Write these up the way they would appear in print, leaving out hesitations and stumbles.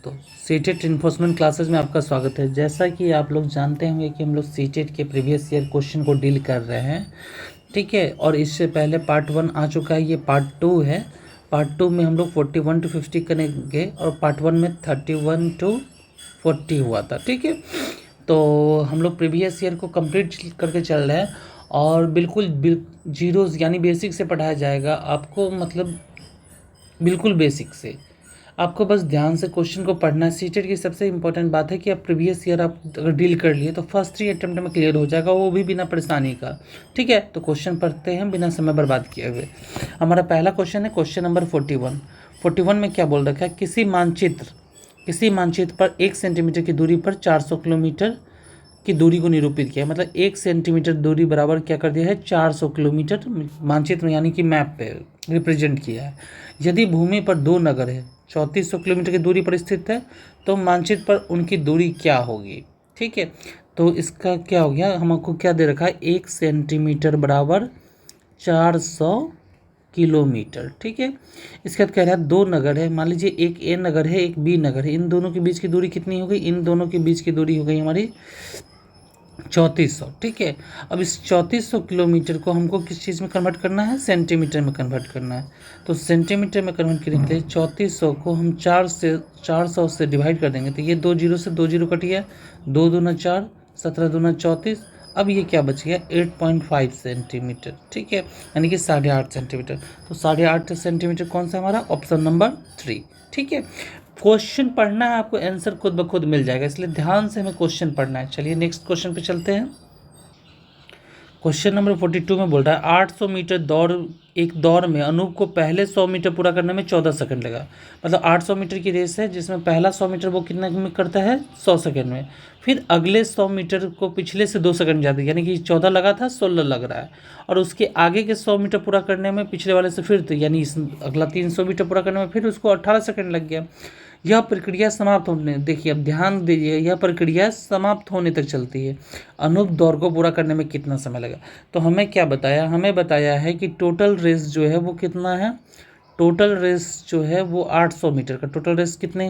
तो CTET enforcement classes में आपका स्वागत है। जैसा कि आप लोग जानते होंगे कि हम लोग सीटेट के प्रीवियस ईयर क्वेश्चन को डील कर रहे हैं, ठीक है। और इससे पहले पार्ट 1 आ चुका है, ये पार्ट 2 है। पार्ट 2 में हम लोग 41 to 50 करेंगे और पार्ट 1 में 31 to 40 हुआ था, ठीक है। तो हम लोग प्रीवियस ईयर को कंप्लीट करके चल रहे हैं और बिल्कुल जीरोज़ यानी बेसिक से पढ़ाया जाएगा आपको, मतलब बिल्कुल बेसिक से। आपको बस ध्यान से क्वेश्चन को पढ़ना है। सीटेट की सबसे इंपॉर्टेंट बात है कि आप प्रीवियस ईयर आप अगर डील कर लिए तो फर्स्ट 3 अटेम्प्ट में क्लियर हो जाएगा, वो भी बिना परेशानी का, ठीक है। तो क्वेश्चन पढ़ते हैं बिना समय बर्बाद किए हुए। हमारा पहला क्वेश्चन है क्वेश्चन नंबर 41 में क्या बोल रखा है, किसी मानचित्र पर 1 सेंटीमीटर की दूरी पर 400 किलोमीटर की दूरी को निरूपित किया है। मतलब 1 सेंटीमीटर दूरी बराबर क्या कर दिया है, 400 किलोमीटर मानचित्र में यानी कि मैप पे रिप्रेजेंट किया है। यदि भूमि पर 2 नगर है 3400 किलोमीटर की दूरी पर स्थित है तो मानचित्र पर उनकी दूरी क्या होगी, ठीक है। तो इसका क्या हो गया, हमको क्या दे रखा है, 1 सेंटीमीटर बराबर 400 किलोमीटर, ठीक है। इसके बाद कह रहा है 2 नगर है, मान लीजिए एक ए नगर है एक बी नगर है, इन दोनों के बीच की दूरी कितनी हो गई, इन दोनों के बीच की दूरी हो गई हमारी 3400, ठीक है। अब इस 3400 किलोमीटर को हमको किस चीज़ में कन्वर्ट करना है, सेंटीमीटर में कन्वर्ट करना है। तो सेंटीमीटर में कन्वर्ट करने के लिए 3400 को हम 400 से डिवाइड कर देंगे तो ये 2 जीरो से 2 जीरो कट गया, 2 दूना 4, 17 दूना 34। अब ये क्या बच गया, 8.5 सेंटीमीटर, ठीक है, यानी कि 8.5 सेंटीमीटर। तो 8.5 सेंटीमीटर कौन सा हमारा, ऑप्शन नंबर 3, ठीक है। क्वेश्चन पढ़ना है आपको, आंसर खुद ब खुद मिल जाएगा, इसलिए ध्यान से हमें क्वेश्चन पढ़ना है। चलिए नेक्स्ट क्वेश्चन पे चलते हैं। क्वेश्चन नंबर 42 में बोल रहा है 800 मीटर दौड़ में अनूप को पहले 100 मीटर पूरा करने में 14 सेकंड लगा। मतलब 800 मीटर की रेस है जिसमें पहला 100 मीटर वो कितना में करता है, 100 सेकंड में। फिर अगले 100 मीटर को पिछले से 2 सेकंड ज़्यादा, यानी कि 14 लगा था 16 लग रहा है। और उसके आगे के 100 मीटर पूरा करने में पिछले वाले से फिर, तो यानी अगला 300 मीटर पूरा करने में फिर उसको 18 सेकंड लग गया। यह प्रक्रिया समाप्त होने, देखिए अब ध्यान दीजिए, यह प्रक्रिया समाप्त होने तक चलती है। अनूप दौड़ को पूरा करने में कितना समय लगा। तो हमें क्या बताया, हमें बताया है कि टोटल रेस जो है वो कितना है, टोटल रेस जो है वो 800 मीटर का, टोटल रेस कितने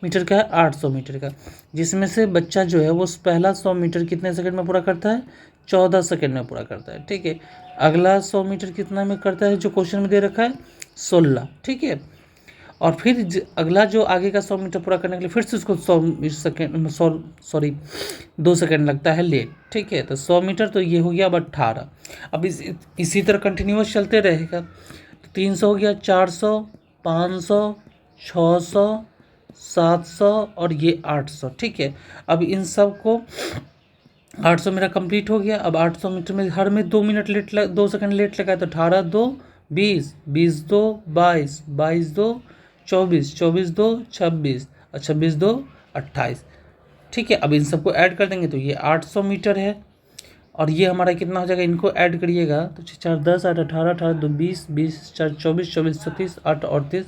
मीटर का है, 800 मीटर का। जिसमें से बच्चा जो है वो पहला 100 मीटर कितने सेकंड में पूरा करता है, 14 सेकंड में पूरा करता है, ठीक है। अगला 100 मीटर कितना में करता है, जो क्वेश्चन में दे रखा है 16, ठीक है। और फिर अगला जो आगे का 100 मीटर पूरा करने के लिए फिर से उसको 2 सेकंड लगता है लेट, ठीक है। तो 100 मीटर तो ये हो गया अब 18। अब इसी तरह कंटिन्यूस चलते रहेगा। तो 300 हो गया, 400, 500, 600, 700 और ये 800, ठीक है। अब इन सब को 800 मेरा कंप्लीट हो गया। अब 800 मीटर में हर में 2 मिनट लेट 2 सेकंड लेट लगा, तो 18 2 20, 20 2 22, 22 2 24, 24 2 26 और 26 2 28, ठीक है। अब इन सबको ऐड कर देंगे तो ये 800 मीटर है। और ये हमारा कितना हो जाएगा, इनको ऐड करिएगा तो 4 10 8 18 18 2 20 20 4 24 24 36 8 38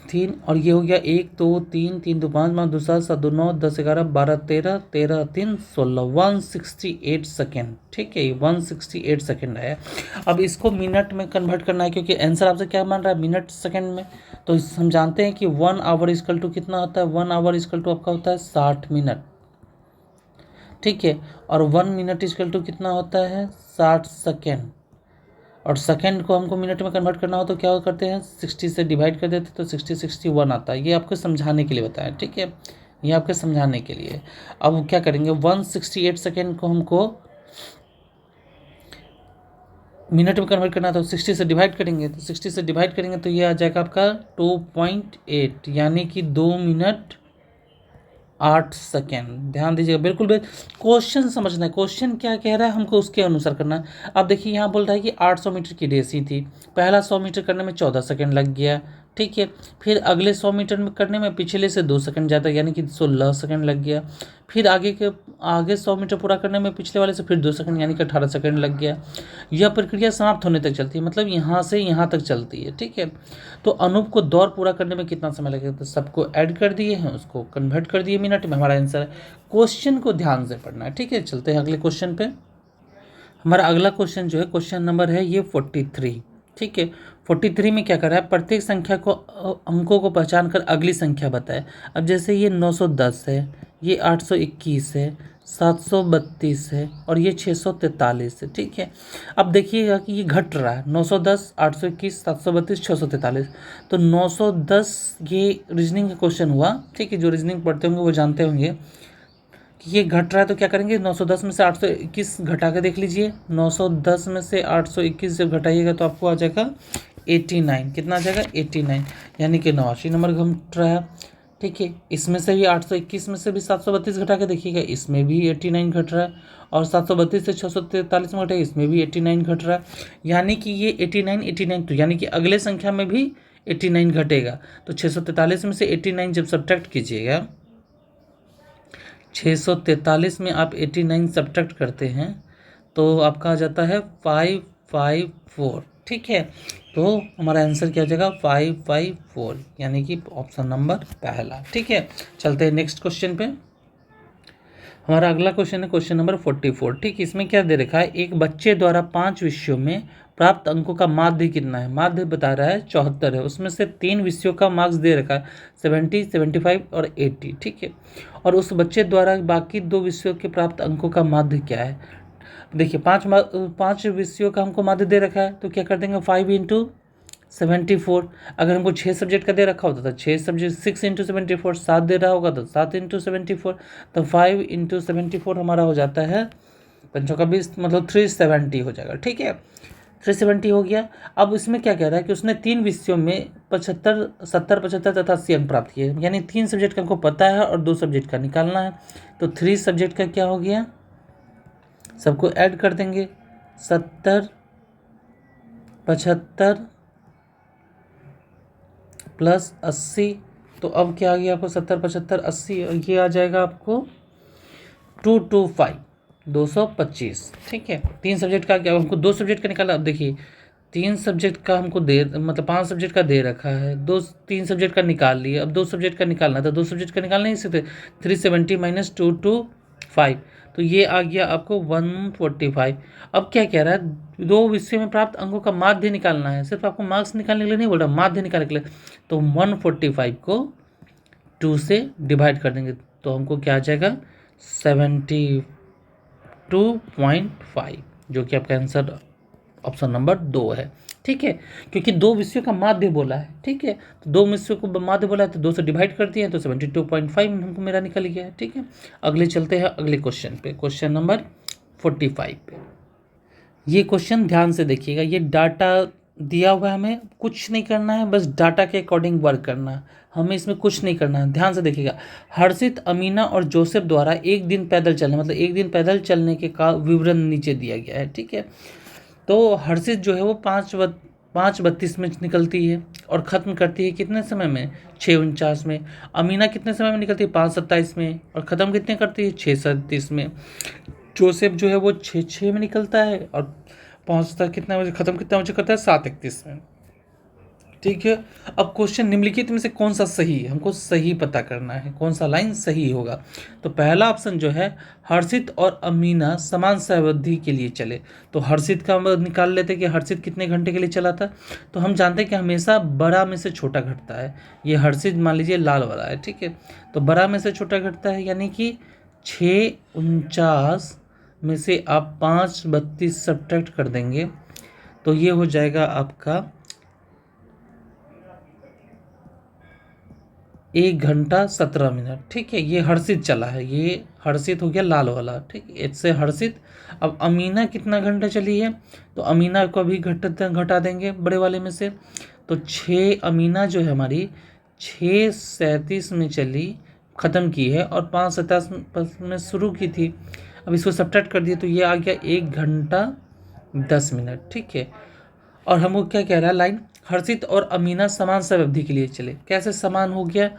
3, और ये हो गया 1 2 3 3 2 5 5 2 7 7 2 9 10 11 12 13 13 3 16, 168 सेकेंड, ठीक है। 168 सेकेंड है। अब इसको मिनट में कन्वर्ट करना है क्योंकि आंसर आपसे क्या मान रहा है, मिनट सेकेंड में। तो हम जानते हैं कि 1 आवर इक्वल टू कितना होता है, 1 आवर इक्वल टू आपका होता है 60 मिनट, ठीक है। और 1 मिनट इक्वल टू कितना होता है, 60 सेकेंड। और सेकंड को हमको मिनट में कन्वर्ट करना हो तो क्या करते हैं, 60 से डिवाइड कर देते तो 60 61 आता है। ये आपको समझाने के लिए बताया, ठीक है, ये आपके समझाने के लिए। अब क्या करेंगे, 168 सेकेंड को हमको मिनट में कन्वर्ट करना तो 60 से डिवाइड करेंगे, तो 60 से डिवाइड करेंगे तो ये आ जाएगा आपका 2.8, यानी कि 2 मिनट 8 सेकेंड। ध्यान दीजिएगा, बिल्कुल क्वेश्चन समझना है, क्वेश्चन क्या कह रहा है हमको उसके अनुसार करना है। अब देखिए यहाँ बोल रहा है कि 800 मीटर की रेस ही थी, पहला 100 मीटर करने में 14 सेकेंड लग गया, ठीक है। फिर अगले 100 मीटर में करने में पिछले से 2 सेकंड ज़्यादा, यानी कि 16 सेकंड लग गया। फिर आगे 100 मीटर पूरा करने में पिछले वाले से फिर 2 सेकंड, यानी कि 18 सेकंड लग गया। यह प्रक्रिया समाप्त होने तक चलती है, मतलब यहाँ से यहाँ तक चलती है, ठीक है। तो अनूप को दौड़ पूरा करने में कितना समय लगेगा, तो सबको ऐड कर दिए हैं, उसको कन्वर्ट कर दिए मिनट में, हमारा आंसर है। क्वेश्चन को ध्यान से पढ़ना है, ठीक है। चलते हैं अगले क्वेश्चन पे। हमारा अगला क्वेश्चन जो है क्वेश्चन नंबर है ये 43, ठीक है। 43 में क्या कर रहा है, प्रत्येक संख्या को अंकों को पहचान कर अगली संख्या बताए। अब जैसे ये 910 है, ये 821 है, 732 है और ये 643 है। ठीक है, अब देखिएगा कि ये घट रहा है, 910, 821, 732, 643। तो 910 ये रीजनिंग का क्वेश्चन हुआ। ठीक है, जो रीजनिंग पढ़ते होंगे वो जानते होंगे कि ये घट रहा है। तो क्या करेंगे, 910 में से 821 घटा के देख लीजिए। 910 में से 821 जब घटाइएगा तो आपको आ जाएगा 89। कितना आ जाएगा, 89, यानी कि 89 नंबर घट रहा है। ठीक है, इसमें से भी 821 में से भी 732 घटा के देखिएगा, इसमें भी 89 घट रहा है। और 732 से 643 में घटेगा, इसमें भी 89 घट रहा है। यानी कि ये 89 89, तो यानी कि अगले संख्या में भी 89 घटेगा। तो 643 में से 89 जब सब्ट्रैक्ट कीजिएगा, 643 में आप 89 सब्ट्रैक्ट करते हैं तो आपका आ जाता है 554। ठीक है, तो हमारा आंसर क्या हो जाएगा, 554, यानी कि ऑप्शन नंबर पहला। ठीक है, चलते हैं नेक्स्ट क्वेश्चन पे। हमारा अगला क्वेश्चन है क्वेश्चन नंबर 44। ठीक, इसमें क्या दे रखा है, एक बच्चे द्वारा 5 विषयों में प्राप्त अंकों का माध्य कितना है। माध्य बता रहा है 74 है, उसमें से 3 विषयों का मार्क्स दे रखा है 70, 75 और 80। ठीक है, और उस बच्चे द्वारा बाकी 2 विषयों के प्राप्त अंकों का माध्य क्या है। देखिए, 5 विषयों का हमको माध्य दे रखा है, तो क्या कर देंगे, 5 इंटू 74। अगर हमको 6 सब्जेक्ट का दे रखा होता था, 6 सब्जेक्ट 6 इंटू 74, 7 दे रहा होगा तो 7 इंटू 74, तो 5 इंटू 74 हमारा हो जाता है 5 का 20, मतलब 370 हो जाएगा। ठीक है, 370 हो गया। अब इसमें क्या कह रहा है कि उसने 3 विषयों में 75, 70, 75 तथा 80 अंक प्राप्त किए, यानी 3 सब्जेक्ट का हमको पता है और 2 सब्जेक्ट का निकालना है। तो 3 सब्जेक्ट का क्या हो गया, सबको ऐड कर देंगे, 70, 75 प्लस 80। तो अब क्या आ गया आपको, 70, 75, 80, ये आ जाएगा आपको 225, 225। ठीक है, 3 सब्जेक्ट का क्या, हमको 2 सब्जेक्ट का निकाला। अब देखिए, 3 सब्जेक्ट का हमको दे, मतलब 5 सब्जेक्ट का दे रखा है, 3 सब्जेक्ट का निकाल लिए। अब 2 सब्जेक्ट का निकालना था, 2 सब्जेक्ट का निकाल नहीं सकते। 370 माइनस 225, तो ये आ गया आपको 145। अब क्या कह रहा है, 2 विषयों में प्राप्त अंकों का माध्य निकालना है। सिर्फ आपको मार्क्स निकालने के लिए नहीं बोल रहा, माध्य निकालने के लिए। तो 145 को 2 से डिवाइड कर देंगे तो हमको क्या आ जाएगा, 72.5, जो कि आपका आंसर ऑप्शन नंबर 2 है। ठीक है, क्योंकि 2 विषयों का माध्य बोला है। ठीक है, तो 2 विषयों को माध्य बोला है तो 2 से डिवाइड कर दिया, तो 72.5 हमको मेरा निकल गया है। ठीक है, अगले चलते हैं अगले क्वेश्चन पे, क्वेश्चन नंबर 45 पे। ये क्वेश्चन ध्यान से देखिएगा, ये डाटा दिया हुआ है, हमें कुछ नहीं करना है, बस डाटा के अकॉर्डिंग वर्क करना है, हमें इसमें कुछ नहीं करना है। ध्यान से देखिएगा, हर्षित, अमीना और जोसेफ द्वारा एक दिन पैदल चलने, मतलब एक दिन पैदल चलने के का विवरण नीचे दिया गया है। ठीक है, तो हर्षित जो है वो 5:32 में निकलती है और ख़त्म करती है कितने समय में, 6:49 में। अमीना कितने समय में निकलती है, 5:27 में, और ख़त्म कितने करती है, 6:37 में। जोसेफ जो है वो 6:06 में निकलता है और पहुंचता कितना बजे, ख़त्म कितना बजे करता है, 7:31 में। ठीक है, अब क्वेश्चन निम्नलिखित में से कौन सा सही है, हमको सही पता करना है, कौन सा लाइन सही होगा। तो पहला ऑप्शन जो है, हर्षित और अमीना समान समयावधि के लिए चले। तो हर्षित का हम निकाल लेते कि हर्षित कितने घंटे के लिए चला था। तो हम जानते हैं कि हमेशा बड़ा में से छोटा घटता है। ये हर्षित मान लीजिए लाल वाला है। ठीक है, तो बड़ा में से छोटा घटता है, यानी कि 6:49 में से आप 5:32 सब्ट्रैक्ट कर देंगे तो ये हो जाएगा आपका 1 घंटा 17 मिनट। ठीक है, ये हर्षित चला है, ये हर्षित हो गया लाल वाला। ठीक है, इससे हर्षित। अब अमीना कितना घंटा चली है, तो अमीना को भी घटा देंगे बड़े वाले में से। तो 6 अमीना जो है हमारी 6:37 में चली, ख़त्म की है, और 5:27 में शुरू की थी। अब इसको सब्ट्रैक्ट कर दिए तो ये आ गया 1 घंटा 10 मिनट। ठीक है, और हमको क्या कह रहा है लाइन, हर्षित और अमीना समान समयावधि के लिए चले। कैसे समान हो गया,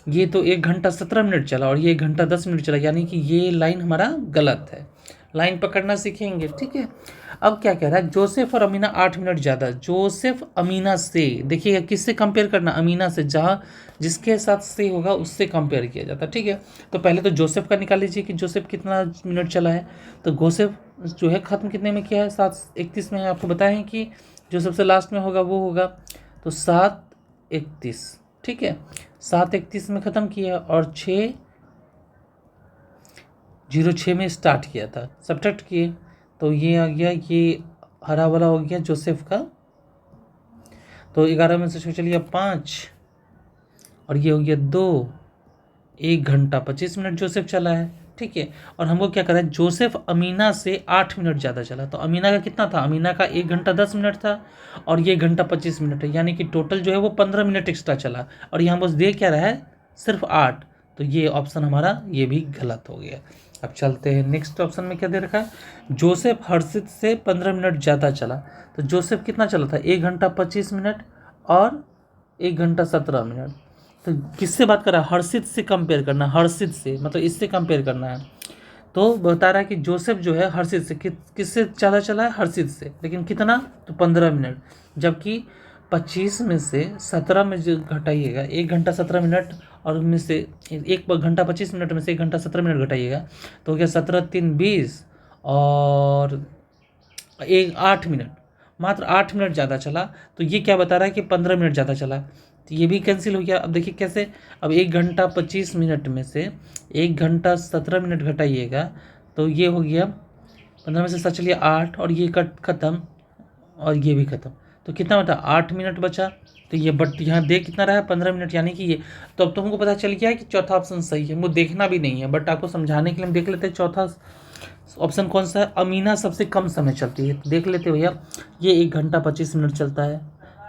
ये तो 1 घंटा 17 मिनट चला और ये 1 घंटा 10 मिनट चला, यानी कि ये लाइन हमारा गलत है। लाइन पकड़ना सीखेंगे। ठीक है, अब क्या कह रहा है, जोसेफ और अमीना 8 मिनट ज़्यादा। जोसेफ अमीना से, देखिएगा किससे कंपेयर करना, अमीना से, जहाँ जिसके साथ से होगा उससे कंपेयर किया जाता है। ठीक है, तो पहले तो जोसेफ का निकाल लीजिए कि जोसेफ कितना मिनट चला है। तो जोसेफ जो है ख़त्म कितने में किया है, 7:31 में। आपको बताएं कि जो सबसे लास्ट में होगा वो होगा। तो 7:31, ठीक है, 7:31 में ख़त्म किया और 6:06 में स्टार्ट किया था, सब्ट्रैक्ट किए तो ये आ गया, ये हरा वाला हो गया जोसेफ का। तो 11 में से चलिए 5 और ये हो गया 2, 1 घंटा 25 मिनट जोसेफ चला है, ठीक है। और हमको क्या करा है, जोसेफ अमीना से 8 मिनट ज़्यादा चला। तो अमीना का कितना था, अमीना का 1 घंटा 10 मिनट था और ये 1 घंटा 25 मिनट है, यानी कि टोटल जो है वो 15 मिनट एक्स्ट्रा चला। और यहाँ बस दे क्या रहा है, सिर्फ 8। तो ये ऑप्शन हमारा ये भी गलत हो गया। अब चलते हैं नेक्स्ट ऑप्शन में, क्या दे रखा है, जोसेफ हर्षित से 15 मिनट ज़्यादा चला। तो जोसेफ कितना चला था, 1 घंटा 25 मिनट और 1 घंटा 17 मिनट। तो किससे बात कर रहा है, हर्षित से कंपेयर करना, हर्षित से मतलब इससे कंपेयर करना है। तो बता रहा है कि जोसेफ जो है हर्षित से किससे ज़्यादा चला है, हर्षित से, लेकिन कितना, तो 15 मिनट। जबकि 25 में से 17 में जो घटाइएगा, 1 घंटा 17 मिनट और में से 1 घंटा 25 मिनट में से 1 घंटा 17 मिनट घटाइएगा तो हो गया 17 3 20 और 8 मिनट, मात्र 8 मिनट ज़्यादा चला। तो ये क्या बता रहा है कि 15 मिनट ज़्यादा चला। तो ये भी कैंसिल हो गया। अब देखिए कैसे, अब 1 घंटा 25 मिनट में से 1 घंटा 17 मिनट घटाइएगा तो ये हो गया 15 में से 7 चलिए 8 और ये ख़त्म और ये भी ख़त्म। तो कितना बता, 8 मिनट बचा। तो ये बट यहाँ दे कितना रहा है, 15 मिनट, यानी कि ये। तो अब तुमको पता चल गया कि चौथा ऑप्शन सही है। वो देखना भी नहीं है, बट आपको समझाने के लिए हम देख लेते हैं चौथा ऑप्शन कौन सा है। अमीना सबसे कम समय चलती है, तो देख लेते भैया। ये 1 घंटा 25 मिनट चलता है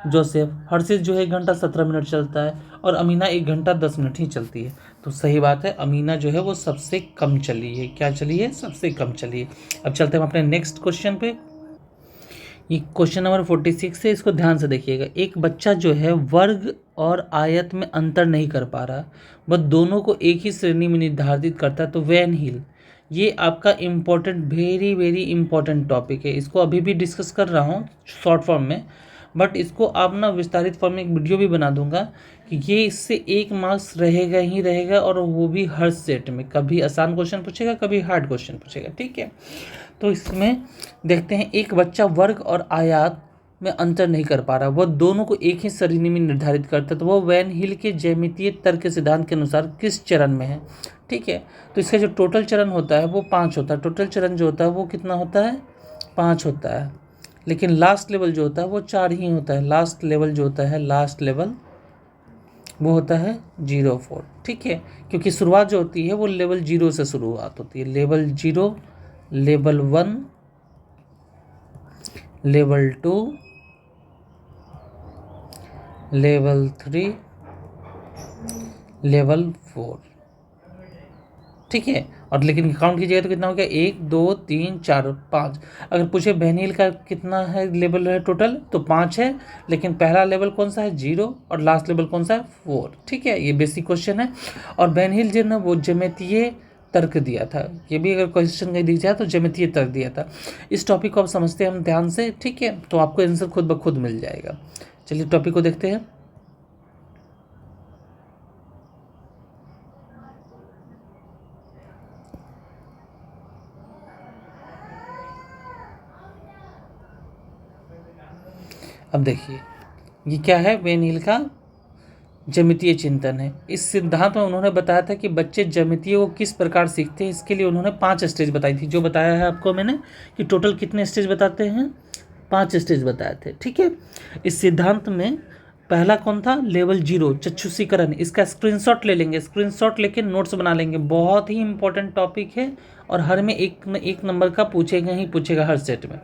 जोसेफ, हर्षित जो है 1 घंटा 17 मिनट चलता है और अमीना 1 घंटा 10 मिनट ही चलती है। तो सही बात है, अमीना जो है वो सबसे कम चली है। क्या चली है, सबसे कम चली है। अब चलते हैं अपने नेक्स्ट क्वेश्चन पे। ये क्वेश्चन नंबर 46 है, इसको ध्यान से देखिएगा। एक बच्चा जो है वर्ग और आयत में अंतर नहीं कर पा रहा, वह दोनों को एक ही श्रेणी में निर्धारित करता है, तो वैन हील। ये आपका important, very very important topic है। इसको अभी भी डिस्कस कर रहा हूँ शॉर्ट फॉर्म में, बट इसको आप ना विस्तारित फॉर्म में एक वीडियो भी बना दूंगा कि ये इससे 1 मार्क्स रहेगा ही रहेगा, और वो भी हर सेट में। कभी आसान क्वेश्चन पूछेगा, कभी हार्ड क्वेश्चन पूछेगा, ठीक है। तो इसमें देखते हैं, एक बच्चा वर्ग और आयत में अंतर नहीं कर पा रहा, वह दोनों को एक ही श्रेणी में निर्धारित करता है, तो वह वैन हील के ज्यामितीय तर्क के सिद्धांत के अनुसार किस चरण में है, ठीक है। तो इसका जो टोटल चरण होता है वो 5 होता है। टोटल चरण जो होता है वो कितना होता है, 5 होता है, लेकिन लास्ट लेवल जो होता है वो 4 ही होता है। लास्ट लेवल जो होता है, लास्ट लेवल वो होता है 0-4, ठीक है। क्योंकि शुरुआत जो होती है वो लेवल 0 से शुरुआत होती है। Level 0, level 1, level 2, level 3, level 4, ठीक है। और लेकिन काउंट कीजिएगा तो कितना हो गया, 1 2 3 4 5। अगर पूछे बेनिल का कितना है लेवल है टोटल, तो 5 है, लेकिन पहला लेवल कौन सा है, 0, और लास्ट लेवल कौन सा है, 4, ठीक है। ये बेसिक क्वेश्चन है। और बेनिल जो ना वो ज्यामितीय तर्क दिया था, ये भी अगर क्वेश्चन कहीं दिख जाए तो ज्यामितीय तर्क दिया था। इस टॉपिक को आप समझते हैं हम ध्यान से, ठीक है, तो आपको आंसर खुद ब खुद मिल जाएगा। चलिए टॉपिक को देखते हैं। अब देखिए ये क्या है, वेनिल का ज्यामितीय चिंतन है। इस सिद्धांत में उन्होंने बताया था कि बच्चे ज्यामितीय को किस प्रकार सीखते हैं। इसके लिए उन्होंने 5 स्टेज बताई थी, जो बताया है आपको मैंने कि टोटल कितने स्टेज बताते हैं, 5 स्टेज बताए थे, ठीक है। इस सिद्धांत में पहला कौन था, लेवल 0 चक्षुषीकरण। इसका स्क्रीनशॉट ले लेंगे, स्क्रीनशॉट लेके नोट्स बना लेंगे। बहुत ही इंपॉर्टेंट टॉपिक है और हर में एक नंबर का पूछेगा ही पूछेगा हर सेट में।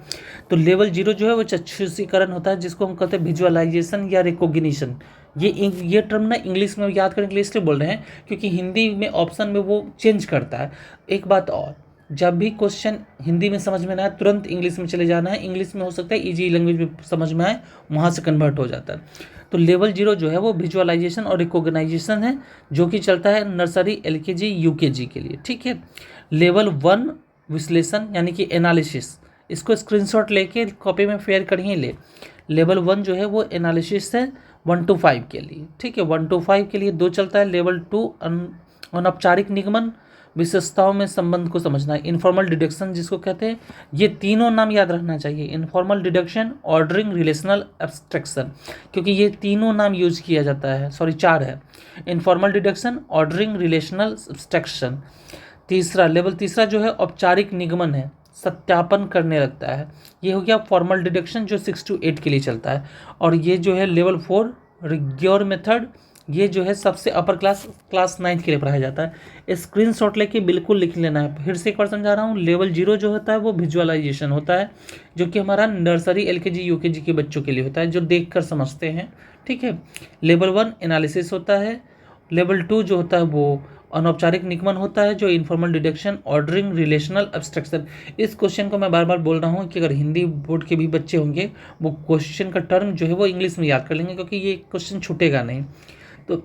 तो लेवल 0 जो है वो चक्षुषीकरण होता है, जिसको हम कहते हैं विजुअलाइजेशन या रिकॉग्निशन। ये टर्म ना इंग्लिश में याद करने के लिए इसलिए बोल रहे हैं क्योंकि हिंदी में ऑप्शन में वो चेंज करता है। एक बात और, जब भी क्वेश्चन हिंदी में समझ में ना आए तुरंत इंग्लिश में चले जाना है। इंग्लिश में हो सकता है इजी लैंग्वेज में समझ में आए, वहाँ से कन्वर्ट हो जाता है। तो लेवल 0 जो है वो विजुअलाइजेशन और रिकॉग्नाइजेशन है, जो कि चलता है नर्सरी, एलकेजी, यूकेजी के लिए, ठीक है। लेवल 1 विश्लेषण यानी कि एनालिसिस, इसको स्क्रीनशॉट लेके कॉपी में फेयर कर ही ले। लेवल 1 जो है वो एनालिसिस है 1 to 5 के लिए, ठीक है। 1 to 5 के लिए 2 चलता है। लेवल 2 अनौपचारिक निगमन, विशेषताओं में संबंध को समझना है। इनफॉर्मल डिडक्शन जिसको कहते हैं, ये तीनों नाम याद रखना चाहिए, informal deduction, ordering, relational abstraction, क्योंकि ये तीनों नाम यूज किया जाता है, सॉरी 4 है, informal deduction, ordering, relational abstraction. Level तीसरा जो है औपचारिक निगमन है, सत्यापन करने लगता है, ये हो गया फॉर्मल डिडक्शन जो 6 to 8 के लिए चलता है। और ये जो है लेवल 4 रिग्योर मेथड, ये जो है सबसे अपर क्लास 9th के लिए पढ़ाया जाता है। स्क्रीनशॉट लेके बिल्कुल लिख लेना है। फिर से एक बार समझा रहा हूँ, लेवल 0 जो होता है वो विजुअलाइजेशन होता है, जो कि हमारा नर्सरी LKG UKG के बच्चों के लिए होता है, जो देख कर समझते हैं, ठीक है। लेवल 1 एनालिसिस होता है। लेवल 2 जो होता है वो अनौपचारिक निगमन होता है, जो informal deduction, ordering, relational abstraction. इस क्वेश्चन को मैं बार बार बोल रहा हूँ कि अगर हिंदी बोर्ड के भी बच्चे होंगे वो क्वेश्चन का टर्म जो है वो इंग्लिश में याद कर लेंगे, क्योंकि ये क्वेश्चन छूटेगा नहीं। तो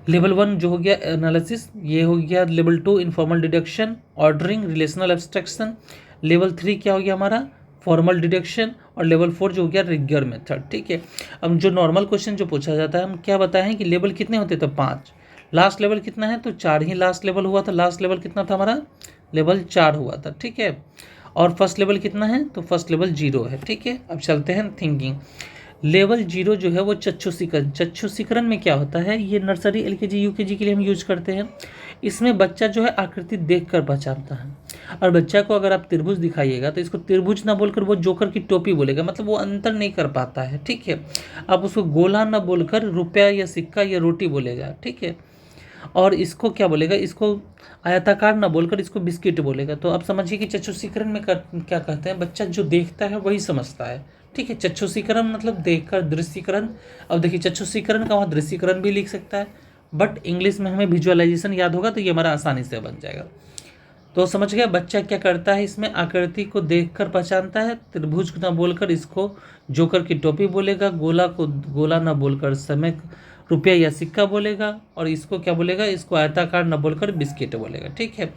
लेवल 1 जो हो गया एनालिसिस, ये हो गया level 2 informal deduction, ordering, relational abstraction. Level 3 क्या हो गया हमारा, फॉर्मल डिडक्शन। और लेवल 4 जो हो गया रिग्योर मेथड, ठीक है। अब जो नॉर्मल क्वेश्चन जो पूछा जाता है, हम क्या बताएं कि लेवल कितने होते, तो 5, लास्ट लेवल कितना है, तो 4 ही लास्ट लेवल हुआ था। लास्ट लेवल कितना था हमारा, लेवल 4 हुआ था, ठीक है। और फर्स्ट लेवल कितना है, तो फर्स्ट लेवल 0 है, ठीक है। अब चलते हैं थिंकिंग। लेवल 0 जो है वो चक्षुसीकरण। चक्षुसीकरण में क्या होता है, ये नर्सरी LKG UKG के लिए हम यूज करते हैं। इसमें बच्चा जो है आकृति देख कर पहचानता है, और बच्चा को अगर आप त्रिभुज दिखाइएगा तो इसको त्रिभुज ना बोलकर वो जोकर की टोपी बोलेगा, मतलब वो अंतर नहीं कर पाता है, ठीक है। आप उसको गोला ना बोलकर रुपया या सिक्का या रोटी बोलेगा, ठीक है। और इसको क्या बोलेगा, इसको आयताकार ना बोलकर इसको बिस्किट बोलेगा। तो आप समझिए कि चक्षुसीकरण में क्या कहते हैं, बच्चा जो देखता है वही समझता है, ठीक है। चक्षुसीकरण मतलब देखकर, दृश्यकरण। अब देखिए चक्षुसीकरण का वहाँ दृश्यकरण भी लिख सकता है, बट इंग्लिश में हमें विजुअलाइजेशन याद होगा तो ये हमारा आसानी से बन जाएगा। तो समझ गया, बच्चा क्या करता है, इसमें आकृति को देखकर पहचानता है, त्रिभुज ना बोलकर इसको जोकर की टोपी बोलेगा, गोला को गोला ना बोलकर समय रुपया या सिक्का बोलेगा, और इसको क्या बोलेगा, इसको आयताकार न बोलकर बिस्किट बोलेगा, ठीक है।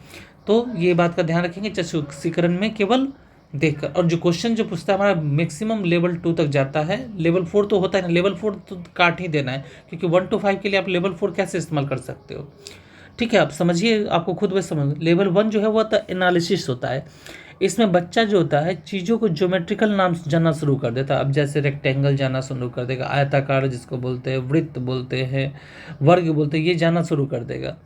तो ये बात का ध्यान रखेंगे, चक्षुसीकरण में केवल देखकर। और जो क्वेश्चन जो पूछता है हमारा मैक्सिमम लेवल 2 तक जाता है, लेवल 4 तो होता है ना, लेवल 4 तो काट ही देना है, क्योंकि 1 to 5 के लिए आप लेवल 4 कैसे इस्तेमाल कर सकते हो, ठीक है। आप समझिए, आपको खुद वैसे समझ। लेवल 1 जो है वो एनालिसिस होता है। इसमें बच्चा जो होता है चीज़ों को ज्योमेट्रिकल नाम जानना शुरू कर देता है। अब जैसे रेक्टेंगल जानना शुरू कर देगा, आयताकार जिसको बोलते हैं, वृत्त बोलते हैं, वर्ग बोलते हैं, ये जानना शुरू कर देगा।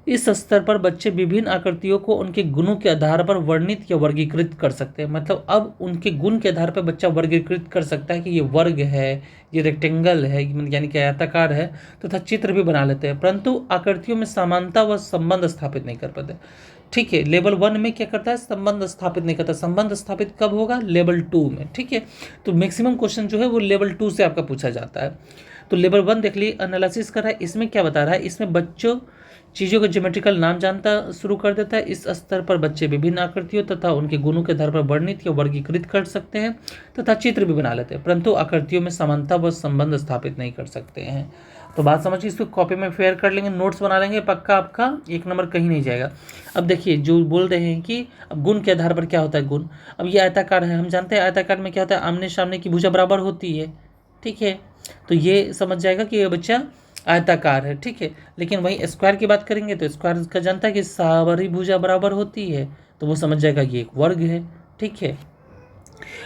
इस स्तर पर बच्चे विभिन्न आकृतियों को उनके गुणों के आधार पर वर्णित या वर्गीकृत कर सकते हैं। मतलब अब उनके गुण के आधार पर बच्चा वर्गीकृत कर सकता है कि ये वर्ग है, ये रेक्टेंगल है, यानी कि आयताकार है, तथा चित्र भी बना लेते हैं, परंतु आकृतियों में समानता व संबंध स्थापित नहीं कर पाते, ठीक है। लेवल 1 में क्या करता है, संबंध स्थापित नहीं करता। संबंध स्थापित कब होगा, लेवल 2 में, ठीक है। तो मैक्सिमम क्वेश्चन जो है वो लेवल 2 से आपका पूछा जाता है। तो लेवल 1 देख लीजिए, एनालिसिस कर रहा है। इसमें क्या बता रहा है, इसमें बच्चों चीज़ों के ज्योमेट्रिकल नाम जानता शुरू कर देता है। इस स्तर पर बच्चे विभिन्न आकृतियों तथा उनके गुणों के आधार पर वर्णित या वर्गीकृत कर सकते हैं तथा चित्र भी बना लेते हैं, परंतु आकृतियों में समानता व संबंध स्थापित नहीं कर सकते हैं। तो बात समझिए, इसको कॉपी में फेयर कर लेंगे, नोट्स बना लेंगे, पक्का आपका 1 नंबर कहीं नहीं जाएगा। अब देखिए, जो बोल रहे हैं कि अब गुण के आधार पर क्या होता है गुण। अब ये आयताकार है, हम जानते हैं आयताकार में क्या होता है, आमने सामने की भुजा बराबर होती है, ठीक है। तो ये समझ जाएगा कि ये बच्चा आयताकार है, ठीक है। लेकिन वहीं स्क्वायर की बात करेंगे तो स्क्वायर का जानता है कि सारी भुजा बराबर होती है, तो वो समझ जाएगा ये एक वर्ग है, ठीक है।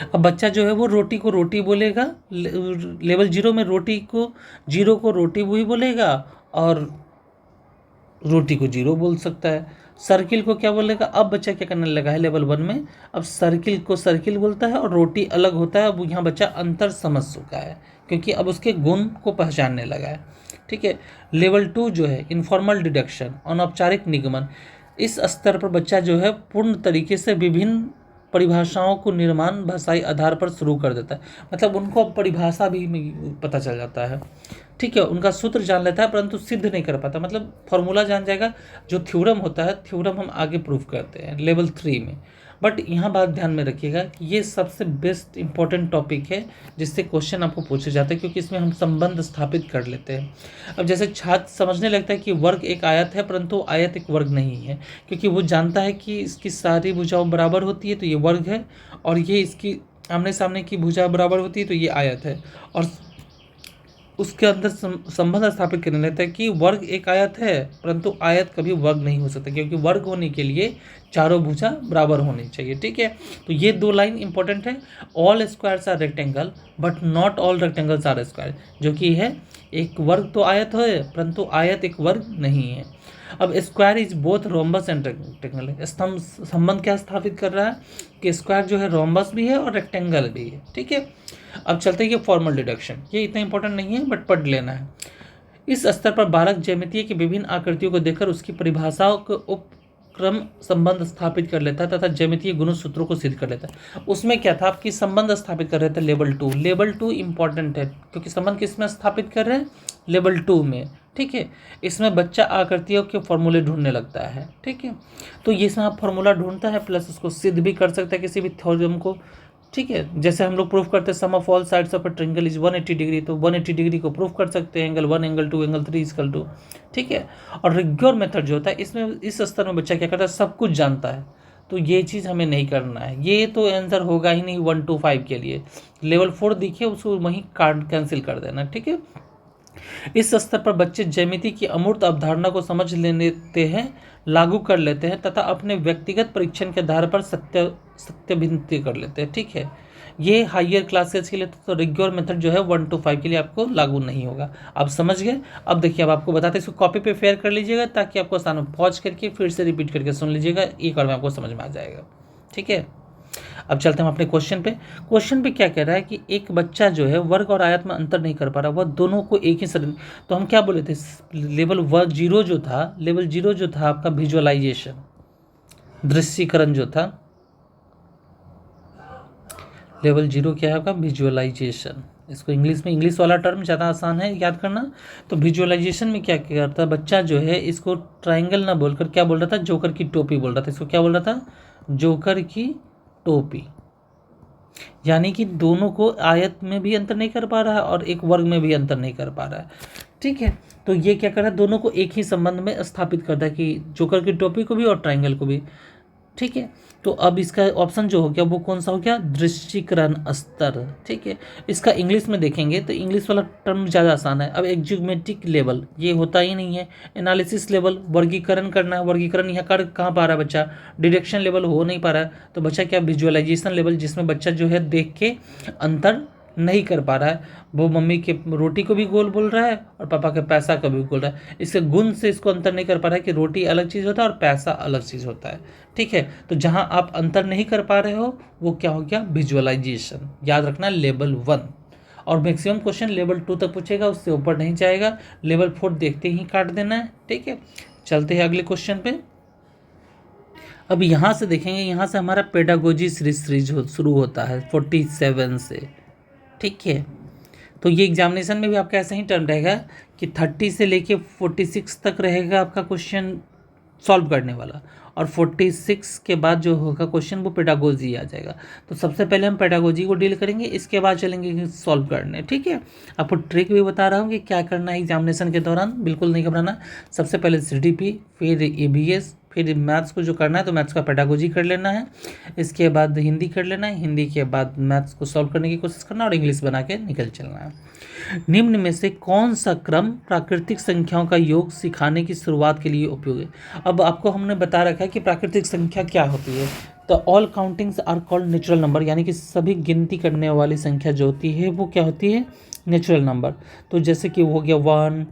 अब बच्चा जो है वो रोटी को रोटी बोलेगा, लेवल 0 में रोटी को 0 को रोटी भी बोलेगा, और रोटी को 0 बोल सकता है। सर्किल को क्या बोलेगा, अब बच्चा क्या करने लगा है लेवल 1 में, अब सर्किल को सर्किल बोलता है और रोटी अलग होता है। अब यहाँ बच्चा अंतर समझ चुका है, क्योंकि अब उसके गुण को पहचानने लगा है, ठीक है। लेवल 2 जो है इनफॉर्मल डिडक्शन, अनौपचारिक निगमन। इस स्तर पर बच्चा जो है पूर्ण तरीके से विभिन्न परिभाषाओं को निर्माण भाषाई आधार पर शुरू कर देता है, मतलब उनको परिभाषा भी पता चल जाता है, ठीक है। उनका सूत्र जान लेता है परंतु सिद्ध नहीं कर पाता, मतलब फॉर्मूला जान जाएगा। जो थ्योरम होता है, थ्योरम हम आगे प्रूव करते हैं लेवल 3 में। बट यहाँ बात ध्यान में रखिएगा कि ये सबसे बेस्ट इंपॉर्टेंट टॉपिक है जिससे क्वेश्चन आपको पूछे जाते हैं, क्योंकि इसमें हम संबंध स्थापित कर लेते हैं। अब जैसे छात्र समझने लगता है कि वर्ग एक आयत है, परंतु आयत एक वर्ग नहीं है, क्योंकि वो जानता है कि इसकी सारी भुजाओं बराबर होती है तो ये वर्ग है, और ये इसकी आमने सामने की भुजा बराबर होती है तो ये आयत है। और उसके अंदर संबंध स्थापित करने लगता है कि वर्ग एक आयत है, परंतु आयत कभी वर्ग नहीं हो सकता, क्योंकि वर्ग होने के लिए चारों भुजा बराबर होनी चाहिए। ठीक है, तो ये 2 लाइन इंपॉर्टेंट है। All squares are rectangle but not all rectangles are square, जो कि है एक वर्ग तो आयत है, परंतु आयत एक वर्ग नहीं है। अब square is both rhombus and rectangle है। संबंध क्या स्थापित कर रहा है कि स्क्वायर जो है रोम्बस भी है और रेक्टेंगल भी है। ठीक है, अब चलते हैं ये फॉर्मल डिडक्शन, ये इतना इंपॉर्टेंट नहीं है बट पढ़ लेना है। इस स्तर पर बालक ज्यामिति की विभिन्न आकृतियों को देखकर उसकी परिभाषाओं को उपक्रम संबंध स्थापित कर लेता है तथा ज्यामितीय गुण सूत्रों को सिद्ध कर लेता है। उसमें क्या था, आपकी संबंध स्थापित कर रहे थे लेवल 2। लेवल 2 इंपॉर्टेंट है क्योंकि संबंध किसमें स्थापित कर रहे हैं, लेवल 2 में। ठीक है, इसमें बच्चा आकृतियों के फॉर्मूले ढूंढने लगता है। ठीक है, तो ये इसमें आप फॉर्मूला ढूंढता है प्लस उसको सिद्ध भी कर सकता है किसी भी थ्योरम को। ठीक है, जैसे हम लोग प्रूफ करते हैं sum of all sides of a triangle is 180 degree, तो 180 डिग्री को प्रूफ कर सकते हैं angle 1, angle 2, angle 3 equal to. ठीक है, और रेगुलर मेथड जो होता है इसमें इस स्तर में बच्चा क्या करता है, सब कुछ जानता है, तो ये चीज़ हमें नहीं करना है। ये तो आंसर होगा ही नहीं 1 to 5 के लिए। लेवल 4 देखिए, उसको वहीं कार्ड कैंसिल कर देना। ठीक है, इस स्तर पर बच्चे ज्यामिति की अमूर्त अवधारणा को समझ लेते हैं, लागू कर लेते हैं तथा अपने व्यक्तिगत परीक्षण के आधार पर सत्यापित कर लेते हैं। ठीक है, ये हायर क्लासेस के लिए तो रेगुलर मेथड जो है 1 to 5 के लिए आपको लागू नहीं होगा। आप समझ गए। अब देखिए, अब आपको बताते हैं, इसको कॉपी पे फेयर कर लीजिएगा ताकि आपको आसान हो। पॉज करके फिर से रिपीट करके सुन लीजिएगा, एक बार में आपको समझ में आ जाएगा। ठीक है, अब चलते हैं हम अपने क्वेश्चन पे। क्वेश्चन पे क्या कह रहा है कि एक बच्चा जो है वर्ग और आयत में अंतर नहीं कर पा रहा, वह दोनों को एक ही सदन। तो हम क्या बोले थे, लेवल 0 जो था, लेवल 0 जो था आपका विजुअलाइजेशन, दृश्यीकरण जो था, लेवल 0 क्या है आपका, विजुअलाइजेशन। इसको इंग्लिश में, इंग्लिश वाला टर्म ज़्यादा आसान है याद करना। तो विजुअलाइजेशन में क्या करता है बच्चा जो है, इसको ट्राइंगल ना बोलकर क्या बोल रहा था, जोकर की टोपी बोल रहा था। इसको क्या बोल रहा था, जोकर की टोपी। यानी कि दोनों को आयत में भी अंतर नहीं कर पा रहा है और एक वर्ग में भी अंतर नहीं कर पा रहा है। ठीक है, तो ये क्या कर रहा है, दोनों को एक ही संबंध में स्थापित करता है कि जोकर की टोपी को भी और ट्राइंगल को भी। ठीक है, तो अब इसका ऑप्शन जो हो गया वो कौन सा हो गया, दृश्यीकरण स्तर। ठीक है, इसका इंग्लिश में देखेंगे तो इंग्लिश वाला टर्म ज़्यादा आसान है। अब एक ज्योमेट्रिक लेवल ये होता ही नहीं है, एनालिसिस लेवल, वर्गीकरण करना है। वर्गीकरण यहाँ कर कहाँ पा रहा है बच्चा, डिडक्शन लेवल हो नहीं पा रहा है, तो बच्चा क्या, विजुअलाइजेशन लेवल, जिसमें बच्चा जो है देख के अंतर नहीं कर पा रहा है। वो मम्मी के रोटी को भी गोल बोल रहा है और पापा के पैसा को भी बोल रहा है। इसके गुण से इसको अंतर नहीं कर पा रहा है कि रोटी अलग चीज़ होता है और पैसा अलग चीज़ होता है। ठीक है, तो जहां आप अंतर नहीं कर पा रहे हो वो क्या हो गया, विजुअलाइजेशन। याद रखना लेवल 1, और मैक्सिमम क्वेश्चन लेवल 2 तक पूछेगा, उससे ऊपर नहीं जाएगा। लेवल 4 देखते ही काट देना है। ठीक है, चलते हैं अगले क्वेश्चन पे। अब यहाँ से देखेंगे, यहाँ से हमारा पेडागोजी सीरीज शुरू होता है 47 से। ठीक है, तो ये एग्जामिनेशन में भी आपका ऐसा ही टर्म रहेगा कि 30 से लेके 46 तक रहेगा आपका क्वेश्चन सॉल्व करने वाला, और 46 के बाद जो होगा क्वेश्चन वो पेडागोजी आ जाएगा। तो सबसे पहले हम पेडागोजी को डील करेंगे, इसके बाद चलेंगे सॉल्व करने। ठीक है, आपको ट्रिक भी बता रहा हूँ कि क्या करना है एग्जामिनेशन के दौरान, बिल्कुल नहीं घबराना। सबसे पहले CDP, फिर EVS, फिर मैथ्स को जो करना है तो मैथ्स का पेडागोजी कर लेना है, इसके बाद हिंदी कर लेना है, हिंदी के बाद मैथ्स को सॉल्व करने की कोशिश करना और इंग्लिश बना के निकल चलना है। निम्न में से कौन सा क्रम प्राकृतिक संख्याओं का योग सिखाने की शुरुआत के लिए उपयोगी है। अब आपको हमने बता रखा है कि प्राकृतिक संख्या क्या होती है। तो all countings are called natural number, यानी कि सभी गिनती करने वाली संख्या जो होती है वो क्या होती है, नेचुरल नंबर। तो जैसे कि वो हो गया 1,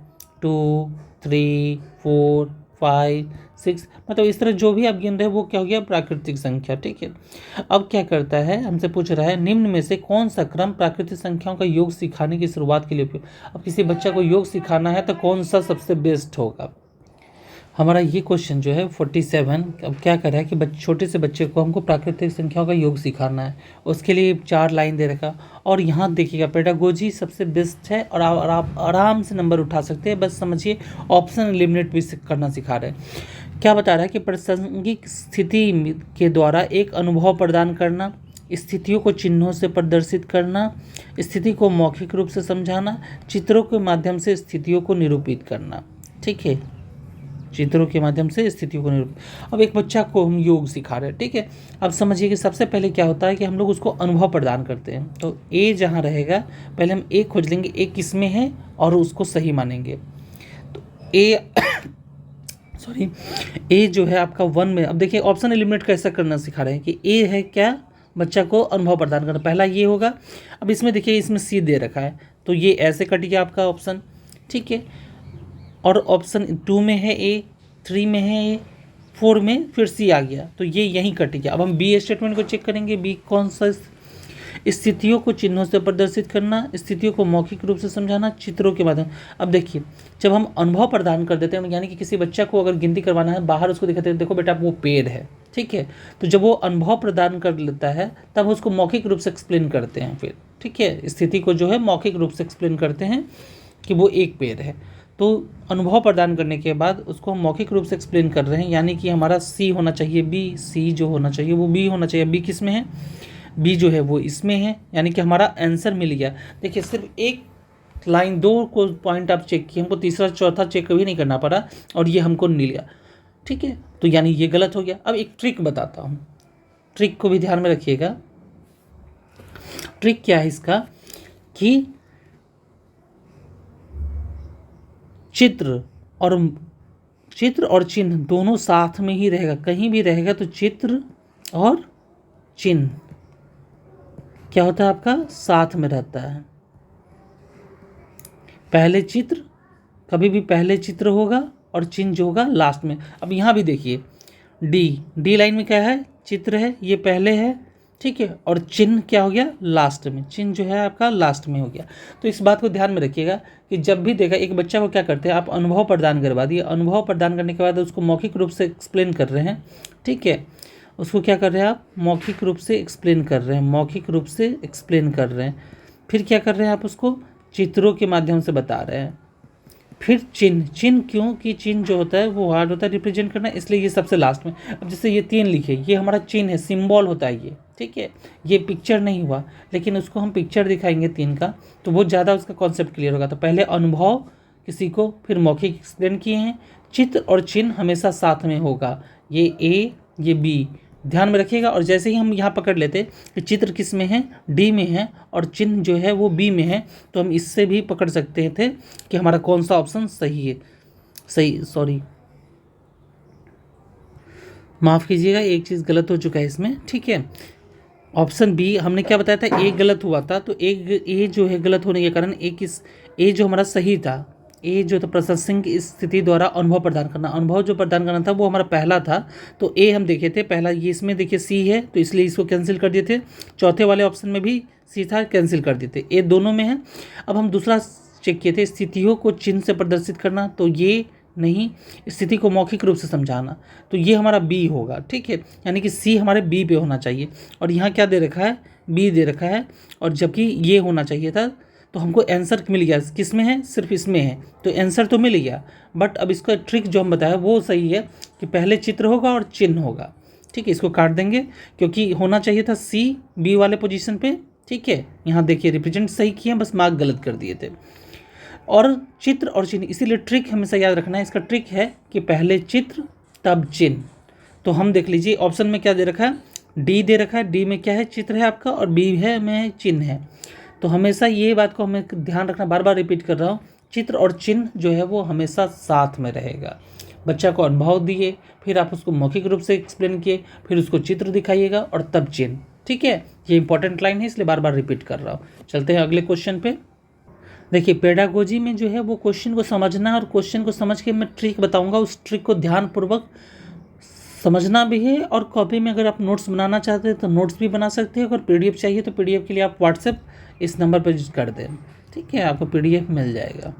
2, 3, 4, 5, 6, मतलब इस तरह जो भी आप गिन रहे हैं वो क्या हो गया, प्राकृतिक संख्या। ठीक है, अब क्या करता है, हमसे पूछ रहा है निम्न में से कौन सा क्रम प्राकृतिक संख्याओं का योग सिखाने की शुरुआत के लिए उपयोग। अब किसी बच्चा को योग सिखाना है तो कौन सा सबसे बेस्ट होगा। हमारा ये क्वेश्चन जो है 47 अब क्या कर रहा है कि छोटे से बच्चे को हमको प्राकृतिक संख्याओं का योग सिखाना है, उसके लिए 4 लाइन दे रखा। और यहाँ देखिएगा पेडागोजी सबसे बेस्ट है और आप आराम से नंबर उठा सकते हैं। बस समझिए ऑप्शन एलिमिनेट भी करना सिखा रहे हैं। क्या बता रहा है कि प्रासंगिक स्थिति के द्वारा एक अनुभव प्रदान करना, स्थितियों को चिन्हों से प्रदर्शित करना, स्थिति को मौखिक रूप से समझाना, चित्रों के माध्यम से स्थितियों को निरूपित करना। ठीक है, चित्रों के माध्यम से स्थितियों को अब एक बच्चा को हम योग सिखा रहे हैं, ठीक है। अब समझिए कि सबसे पहले क्या होता है कि हम लोग उसको अनुभव प्रदान करते हैं। तो ए जहाँ रहेगा पहले हम ए खोज लेंगे, ए किस में है और उसको सही मानेंगे। तो ए सॉरी ए जो है आपका 1 में। अब देखिए ऑप्शन एलिमिनेट कैसे करना सिखा रहे हैं कि ए है क्या, बच्चा को अनुभव प्रदान करना, पहला ये होगा। अब इसमें देखिए इसमें सी दे रखा है तो ये ऐसे कट गया आपका ऑप्शन, ठीक है। और ऑप्शन 2 में है ए, 3 में है ए, 4 में फिर सी आ गया तो ये यहीं कट गया। अब हम बी स्टेटमेंट को चेक करेंगे। बी कौन सा, स्थितियों को चिन्हों से प्रदर्शित करना, स्थितियों को मौखिक रूप से समझाना चित्रों के माध्यम। अब देखिए जब हम अनुभव प्रदान कर देते हैं, यानी कि किसी बच्चा को अगर गिनती करवाना है, बाहर उसको दिखाते हैं देखो बेटा वो पेड़ है, ठीक है। तो जब वो अनुभव प्रदान कर लेता है तब उसको मौखिक रूप से एक्सप्लेन करते हैं फिर, ठीक है। स्थिति को जो है मौखिक रूप से एक्सप्लेन करते हैं कि वो एक पेड़ है। तो अनुभव प्रदान करने के बाद उसको हम मौखिक रूप से एक्सप्लेन कर रहे हैं, यानी कि हमारा सी होना चाहिए बी, सी जो होना चाहिए वो बी होना चाहिए। बी किस में है, बी जो है वो इसमें है, यानी कि हमारा आंसर मिल गया। देखिए सिर्फ एक लाइन, 2 को पॉइंट आप चेक किए, हमको तीसरा चौथा चेक कभी नहीं करना पड़ा और ये हमको मिल गया, ठीक है। तो यानी ये गलत हो गया। अब एक ट्रिक बताता हूँ, ट्रिक को भी ध्यान में रखिएगा। ट्रिक क्या है इसका कि चित्र और चिन्ह दोनों साथ में ही रहेगा, कहीं भी रहेगा तो चित्र और चिन्ह क्या होता है आपका साथ में रहता है। पहले चित्र, कभी भी पहले चित्र होगा और चिन्ह जो होगा लास्ट में। अब यहाँ भी देखिए डी लाइन में क्या है, चित्र है, ये पहले है, ठीक है, और चिन्ह क्या हो गया लास्ट में, चिन्ह जो है आपका लास्ट में हो गया। तो इस बात को ध्यान में रखिएगा कि जब भी देखा एक बच्चा को क्या करते हैं, आप अनुभव प्रदान करवा दिए, अनुभव प्रदान करने के बाद उसको मौखिक रूप से एक्सप्लेन कर रहे हैं, ठीक है। उसको क्या कर रहे हैं आप, मौखिक रूप से एक्सप्लेन कर रहे हैं, मौखिक रूप से एक्सप्लेन कर रहे हैं। फिर क्या कर रहे हैं आप, उसको चित्रों के माध्यम से बता रहे हैं। फिर चिन्ह क्यों कि चिन्ह जो होता है वो हार्ड होता है रिप्रेजेंट करना, इसलिए ये सबसे लास्ट में। अब जैसे ये 3 लिखे, ये हमारा चिन्ह है, सिंबल होता है ये, ठीक है। ये पिक्चर नहीं हुआ, लेकिन उसको हम पिक्चर दिखाएंगे 3 का तो वो ज़्यादा उसका कॉन्सेप्ट क्लियर होगा। तो पहले अनुभव किसी को, फिर मौखिक एक्सप्लेन किए हैं, चित्र और चिन्ह हमेशा साथ में होगा, ये ए ये बी, ध्यान में रखिएगा। और जैसे ही हम यहाँ पकड़ लेते कि चित्र किस में है, डी में है, और चिन्ह जो है वो बी में है, तो हम इससे भी पकड़ सकते थे कि हमारा कौन सा ऑप्शन सही है। सॉरी माफ़ कीजिएगा, एक चीज़ गलत हो चुका है इसमें, ठीक है। ऑप्शन बी हमने क्या बताया था, ए गलत हुआ था, तो ए जो है गलत होने के कारण ए जो हमारा सही था, ए जो था प्रोसेसिंग की स्थिति द्वारा अनुभव प्रदान करना, अनुभव जो प्रदान करना था वो हमारा पहला था। तो ए हम देखे थे पहला, ये इसमें देखिए सी है तो इसलिए इसको कैंसिल कर दिए थे। चौथे वाले ऑप्शन में भी सी था, कैंसिल कर दिए थे। ए दोनों में है। अब हम दूसरा चेक किए थे, स्थितियों को चिन्ह से प्रदर्शित करना, तो ये नहीं, स्थिति को मौखिक रूप से समझाना, तो ये हमारा बी होगा, ठीक है। यानी कि सी हमारे बी पे होना चाहिए, और यहाँ क्या दे रखा है, बी दे रखा है, और जबकि ये होना चाहिए था। तो हमको आंसर मिल गया, किस में है, सिर्फ इसमें है, तो आंसर तो मिल गया। बट अब इसका ट्रिक जो हम बताया वो सही है कि पहले चित्र होगा और चिन्ह होगा, ठीक है। इसको काट देंगे क्योंकि होना चाहिए था सी बी वाले पोजीशन पे, ठीक है। यहाँ देखिए रिप्रेजेंट सही किए, बस मार्क गलत कर दिए थे। और चित्र और चिन्ह, इसीलिए ट्रिक हमेशा याद रखना है। इसका ट्रिक है कि पहले चित्र तब चिन्ह। तो हम देख लीजिए ऑप्शन में क्या दे रखा है, डी दे रखा है, डी में क्या है, चित्र है आपका, और बी है में चिन्ह है। तो हमेशा ये बात को हमें ध्यान रखना, बार बार रिपीट कर रहा हूँ, चित्र और चिन्ह जो है वो हमेशा साथ में रहेगा। बच्चा को अनुभव दिए, फिर आप उसको मौखिक रूप से एक्सप्लेन किए, फिर उसको चित्र दिखाइएगा और तब चिन्ह, ठीक है। ये इंपॉर्टेंट लाइन है इसलिए बार बार रिपीट कर रहा हूँ। चलते हैं अगले क्वेश्चन पे। देखिए पेडागोजी में जो है वो क्वेश्चन को समझना, और क्वेश्चन को समझ के मैं ट्रिक बताऊँगा, उस ट्रिक को ध्यानपूर्वक समझना भी है। और कॉपी में अगर आप नोट्स बनाना चाहते हैं तो नोट्स भी बना सकते हैं, अगर पीडीएफ चाहिए तो पीडीएफ के लिए आप व्हाट्सएप इस नंबर पर यूज कर दें, ठीक है, आपको पीडीएफ मिल जाएगा,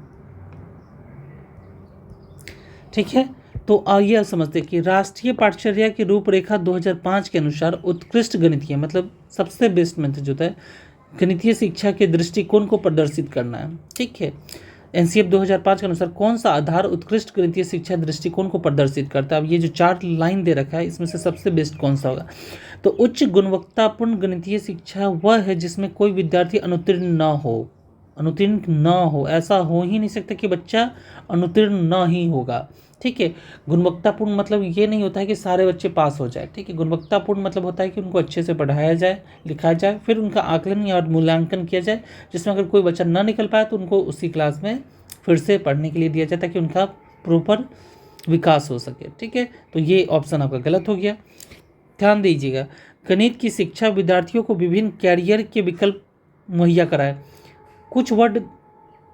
ठीक है। तो आइए आप समझते हैं कि राष्ट्रीय पाठचर्या की रूपरेखा 2005 के अनुसार उत्कृष्ट गणितीय, मतलब सबसे बेस्ट मेथड जो है गणितीय शिक्षा के दृष्टिकोण को प्रदर्शित करना है, ठीक है। एनसीएफ 2005 के अनुसार कौन सा आधार उत्कृष्ट गणितीय शिक्षा दृष्टिकोण को प्रदर्शित करता है। अब ये जो 4 लाइन दे रखा है इसमें से सबसे बेस्ट कौन सा होगा, तो उच्च गुणवत्तापूर्ण गणितीय शिक्षा वह है जिसमें कोई विद्यार्थी अनुत्तीर्ण न हो, अनुत्तीर्ण न हो, ऐसा हो ही नहीं सकता कि बच्चा अनुत्तीर्ण न ही होगा। ठीक है, गुणवत्तापूर्ण मतलब ये नहीं होता है कि सारे बच्चे पास हो जाए। ठीक है, गुणवत्तापूर्ण मतलब होता है कि उनको अच्छे से पढ़ाया जाए, लिखाया जाए, फिर उनका आकलन या मूल्यांकन किया जाए, जिसमें अगर कोई बच्चा ना निकल पाए तो उनको उसी क्लास में फिर से पढ़ने के लिए दिया जाए ताकि उनका प्रॉपर विकास हो सके। ठीक है, तो ये ऑप्शन आपका गलत हो गया। ध्यान दीजिएगा, गणित की शिक्षा विद्यार्थियों को विभिन्न कैरियर के विकल्प मुहैया कराए। कुछ वर्ड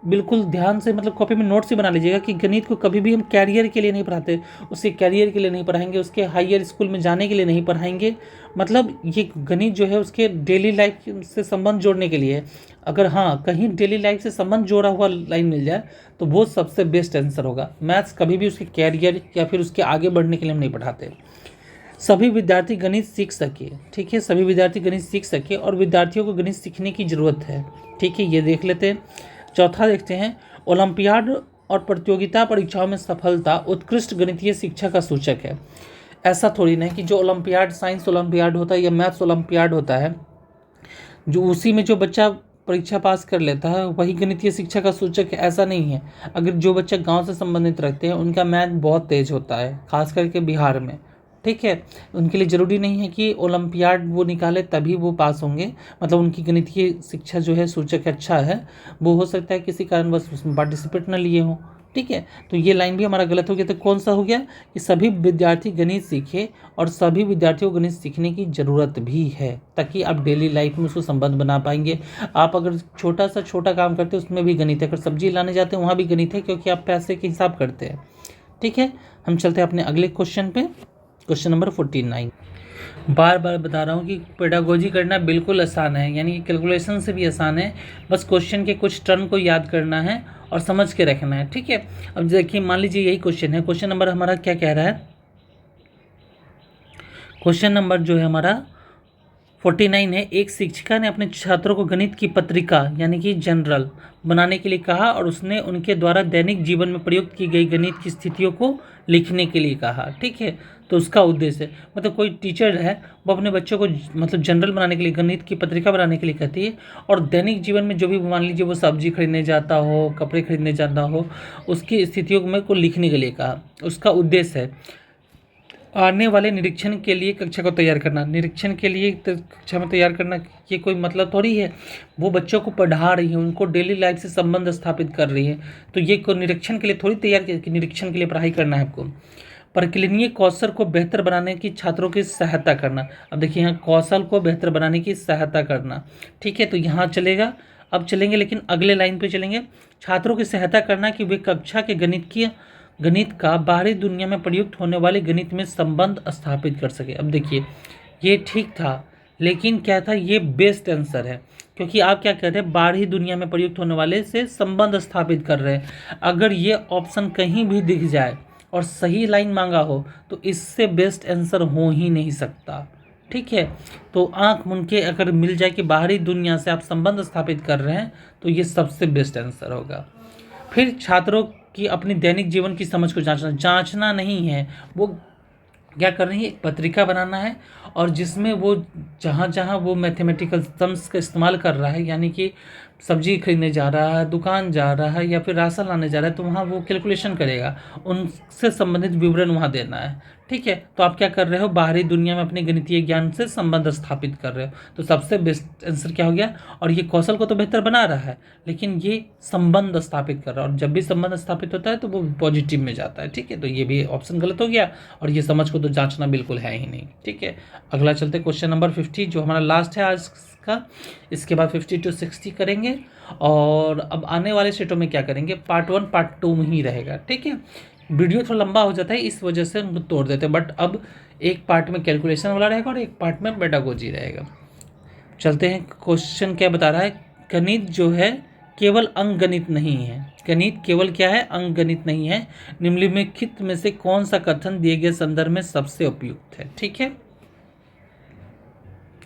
बिल्कुल ध्यान से मतलब कॉपी में नोट से बना लीजिएगा कि गणित को कभी भी हम कैरियर के लिए नहीं पढ़ाते, उसके कैरियर के लिए नहीं पढ़ाएंगे, उसके हायर स्कूल में जाने के लिए नहीं पढ़ाएंगे। मतलब ये गणित जो है उसके डेली लाइफ से संबंध जोड़ने के लिए है। अगर हाँ कहीं डेली लाइफ से संबंध जोड़ा हुआ लाइन मिल जाए तो वो सबसे बेस्ट आंसर होगा। मैथ्स कभी भी उसके कैरियर या फिर उसके आगे बढ़ने के लिए हम नहीं पढ़ाते। सभी विद्यार्थी गणित सीख सके। ठीक है, सभी विद्यार्थी गणित सीख सके और विद्यार्थियों को गणित सीखने की ज़रूरत है। ठीक है, ये देख लेते हैं। चौथा देखते हैं, ओलंपियाड और प्रतियोगिता परीक्षाओं में सफलता उत्कृष्ट गणितीय शिक्षा का सूचक है। ऐसा थोड़ी ना है कि जो ओलंपियाड, साइंस ओलंपियाड होता है या मैथ्स ओलंपियाड होता है, जो उसी में जो बच्चा परीक्षा पास कर लेता है वही गणितीय शिक्षा का सूचक है, ऐसा नहीं है। अगर जो बच्चा गांव से संबंधित रखते हैं उनका मैथ बहुत तेज होता है, खास करके बिहार में। ठीक है, उनके लिए ज़रूरी नहीं है कि ओलंपियाड वो निकाले तभी वो पास होंगे, मतलब उनकी गणितीय शिक्षा जो है सूचक अच्छा है, वो हो सकता है किसी कारणवश उसमें पार्टिसिपेट न लिए हों। ठीक है, तो ये लाइन भी हमारा गलत हो गया। तो कौन सा हो गया कि सभी विद्यार्थी गणित सीखे और सभी विद्यार्थियों को गणित सीखने की ज़रूरत भी है, ताकि आप डेली लाइफ में उसको संबंध बना पाएंगे। आप अगर छोटा सा छोटा काम करते हैं उसमें भी गणित है, अगर सब्जी लाने जाते हैं वहाँ भी गणित है, क्योंकि आप पैसे के हिसाब करते हैं। ठीक है, हम चलते हैं अपने अगले क्वेश्चन पे, क्वेश्चन नंबर 49। बार बार बता रहा हूँ कि पेडागोजी करना बिल्कुल आसान है, यानी कि कैलकुलेशन से भी आसान है। बस क्वेश्चन के कुछ टर्म को याद करना है और समझ के रखना है। ठीक है, अब देखिए मान लीजिए यही क्वेश्चन है, क्वेश्चन नंबर हमारा क्या कह रहा है, क्वेश्चन नंबर जो है हमारा 49 है। एक शिक्षिका ने अपने छात्रों को गणित की पत्रिका यानी कि जनरल बनाने के लिए कहा और उसने उनके द्वारा दैनिक जीवन में प्रयुक्त की गई गणित की स्थितियों को लिखने के लिए कहा। ठीक है, तो उसका उद्देश्य है, मतलब कोई टीचर है वो अपने बच्चों को मतलब जनरल बनाने के लिए, गणित की पत्रिका बनाने के लिए कहती है, और दैनिक जीवन में जो भी मान लीजिए वो सब्जी खरीदने जाता हो, कपड़े खरीदने जाता हो, उसकी स्थितियों में को लिखने के लिए कहा। उसका उद्देश्य है आने वाले निरीक्षण के लिए कक्षा को तैयार करना। निरीक्षण के लिए कक्षा में तैयार करना ये कोई मतलब थोड़ी है, वो बच्चों को पढ़ा रही है, उनको डेली लाइफ से संबंध स्थापित कर रही है, तो ये कोई निरीक्षण के लिए थोड़ी तैयार किया कि निरीक्षण के लिए पढ़ाई करना है आपको। परिकलनीय कौशल को बेहतर बनाने की छात्रों की सहायता करना। अब देखिए यहाँ कौशल को बेहतर बनाने की सहायता करना। ठीक है, तो यहाँ चलेगा, अब चलेंगे लेकिन अगले लाइन पे चलेंगे। छात्रों की सहायता करना कि वे कक्षा के गणित का बाहरी दुनिया में प्रयुक्त होने वाले गणित में संबंध स्थापित कर सके। अब देखिए ये ठीक था, लेकिन क्या था, ये बेस्ट आंसर है, क्योंकि आप क्या कह रहे हैं, बाहरी दुनिया में प्रयुक्त होने वाले से संबंध स्थापित कर रहे हैं। अगर ये ऑप्शन कहीं भी दिख जाए और सही लाइन मांगा हो तो इससे बेस्ट आंसर हो ही नहीं सकता। ठीक है, तो आंख मूंद के अगर मिल जाए कि बाहरी दुनिया से आप संबंध स्थापित कर रहे हैं तो ये सबसे बेस्ट आंसर होगा। फिर छात्रों की अपनी दैनिक जीवन की समझ को जांचना नहीं है, वो क्या कर रही है, एक पत्रिका बनाना है, और जिसमें वो जहाँ जहाँ वो मैथमेटिकल सम्स का इस्तेमाल कर रहा है, यानी कि सब्जी खरीदने जा रहा है, दुकान जा रहा है या फिर राशन लाने जा रहा है, तो वहाँ वो कैलकुलेशन करेगा, उनसे संबंधित विवरण वहाँ देना है। ठीक है, तो आप क्या कर रहे हो, बाहरी दुनिया में अपने गणितीय ज्ञान से संबंध स्थापित कर रहे हो, तो सबसे बेस्ट आंसर क्या हो गया। और ये कौशल को तो बेहतर बना रहा है, लेकिन ये संबंध स्थापित कर रहा है, और जब भी संबंध स्थापित होता है तो वो पॉजिटिव में जाता है। ठीक है, तो ये भी ऑप्शन गलत हो गया, और ये समझ को तो जांचना बिल्कुल है ही नहीं। ठीक है, अगला चलते क्वेश्चन नंबर 50 जो हमारा लास्ट है आज का, इसके बाद 50 to 60 करेंगे, और अब आने वाले सेटों में क्या करेंगे, पार्ट 1 पार्ट 2 में ही रहेगा। ठीक है, वीडियो थोड़ा लंबा हो जाता है इस वजह से उनको तोड़ देते हैं, बट अब एक पार्ट में कैलकुलेशन वाला रहेगा और एक पार्ट में पेडागोजी रहेगा। चलते हैं, क्वेश्चन क्या बता रहा है, गणित जो है केवल अंकगणित नहीं है। गणित केवल क्या है, अंकगणित नहीं है। निम्नलिखित में से कौन सा कथन दिए गए संदर्भ में सबसे उपयुक्त है। ठीक है,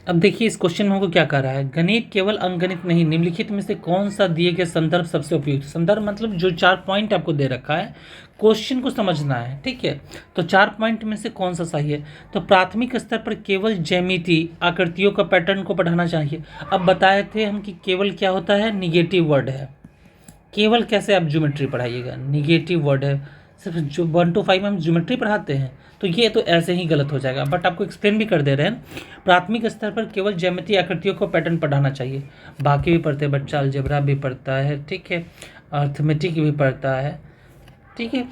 अब देखिए इस क्वेश्चन में हमको क्या कह रहा है, गणित केवल अंकगणित नहीं, निम्नलिखित में से कौन सा दिए गए संदर्भ सबसे उपयुक्त। संदर्भ मतलब जो 4 पॉइंट आपको दे रखा है, क्वेश्चन को समझना है, ठीक है। तो 4 पॉइंट में से कौन सा सही है। तो प्राथमिक स्तर पर केवल ज्यामिति आकृतियों का पैटर्न को पढ़ाना चाहिए। अब बताए थे हम कि केवल क्या होता है, निगेटिव वर्ड है। केवल कैसे आप ज्योमेट्री पढ़ाइएगा, निगेटिव वर्ड है। सिर्फ जो 1 to 5 में हम ज्योमेट्री पढ़ाते हैं, तो ये तो ऐसे ही गलत हो जाएगा। बट आपको एक्सप्लेन भी कर दे रहे हैं, प्राथमिक स्तर पर केवल ज्यामितीय आकृतियों को पैटर्न पढ़ाना चाहिए। बाकी भी पढ़ते हैं बच्चा, अलजेब्रा भी पढ़ता है, ठीक है, अर्थमेटिक भी पढ़ता है, ठीक है।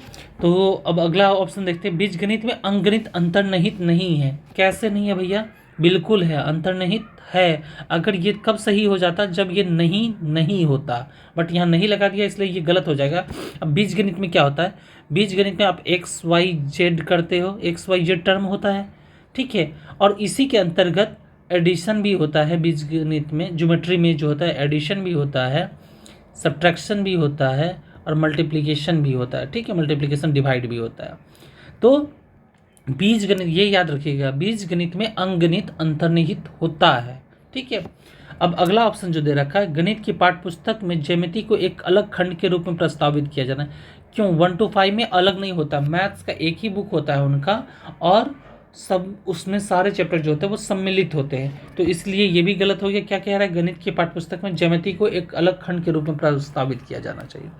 तो अब अगला ऑप्शन देखते हैं, बीजगणित में अंकगणित अंतर्निहित नहीं है। कैसे नहीं है भैया, बिल्कुल है, अंतर्निहित है। अगर ये कब सही हो जाता, जब ये नहीं होता, बट यहाँ नहीं लगा दिया इसलिए ये गलत हो जाएगा। अब बीजगणित में क्या होता है, बीजगणित में आप एक्स वाई जेड करते हो, एक्स वाई जेड टर्म होता है, ठीक है। और इसी के अंतर्गत एडिशन भी होता है बीजगणित में, ज्योमेट्री में जो होता है एडिशन भी होता है, सब्ट्रैक्शन भी होता है और मल्टीप्लिकेशन भी होता है, ठीक है, मल्टीप्लिकेशन डिवाइड भी होता है। तो बीजगणित ये याद रखिएगा, बीजगणित में अंकगणित अंतर्निहित होता है, ठीक है। अब अगला ऑप्शन जो दे रखा है, गणित की पाठ्यपुस्तक में ज्यामिति को एक अलग खंड के रूप में प्रस्तावित किया जाना है। क्यों, 1 to 5 में अलग नहीं होता, मैथ्स का एक ही बुक होता है उनका, और सब उसमें सारे चैप्टर जो होते हैं वो सम्मिलित होते हैं, तो इसलिए ये भी गलत हो गया। क्या कह रहा है, गणित की पाठ्यपुस्तक में ज्यामिति को एक अलग खंड के रूप में प्रस्तावित किया जाना चाहिए।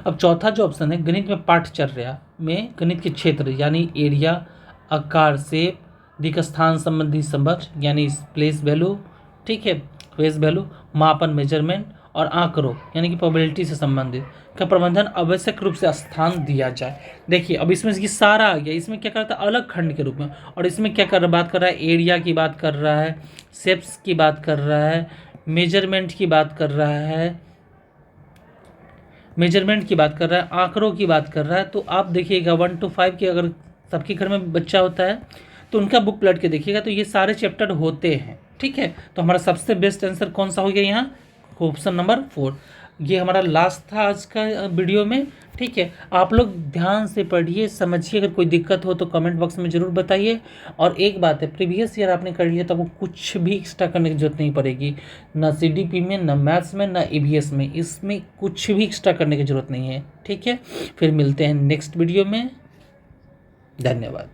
अब चौथा जो ऑप्शन है, गणित में पाठचर्या में गणित के क्षेत्र यानी एरिया, आकार, शेप, दिक्स्थान संबंधी समझ यानी प्लेस वैल्यू, ठीक है, फेस वैल्यू, मापन मेजरमेंट, और आंकड़ों यानी कि प्रोबेबिलिटी से संबंधित का प्रबंधन आवश्यक रूप से स्थान दिया जाए। देखिए अब इसमें ये सारा आ गया, इसमें क्या करता है, अलग खंड के रूप में, और इसमें क्या कर बात कर रहा है, एरिया की बात कर रहा है, शेप्स की बात कर रहा है, मेजरमेंट की बात कर रहा है, मेजरमेंट की बात कर रहा है, आंकड़ों की बात कर रहा है। तो आप देखिएगा 1 to 5 के अगर सबके घर में बच्चा होता है तो उनका बुक पलट के देखिएगा, तो ये सारे चैप्टर होते हैं, ठीक है। तो हमारा सबसे बेस्ट आंसर कौन सा हो गया यहाँ, ऑप्शन नंबर 4। ये हमारा लास्ट था आज का वीडियो में, ठीक है। आप लोग ध्यान से पढ़िए, समझिए, अगर कोई दिक्कत हो तो कमेंट बॉक्स में ज़रूर बताइए। और एक बात है, प्रीवियस ईयर आपने कर लिया तो आपको कुछ भी एक्स्ट्रा करने की जरूरत नहीं पड़ेगी, ना CDP में, ना मैथ्स में, ना EVS में, इसमें कुछ भी एक्स्ट्रा करने की ज़रूरत नहीं है, ठीक है। फिर मिलते हैं नेक्स्ट वीडियो में, धन्यवाद।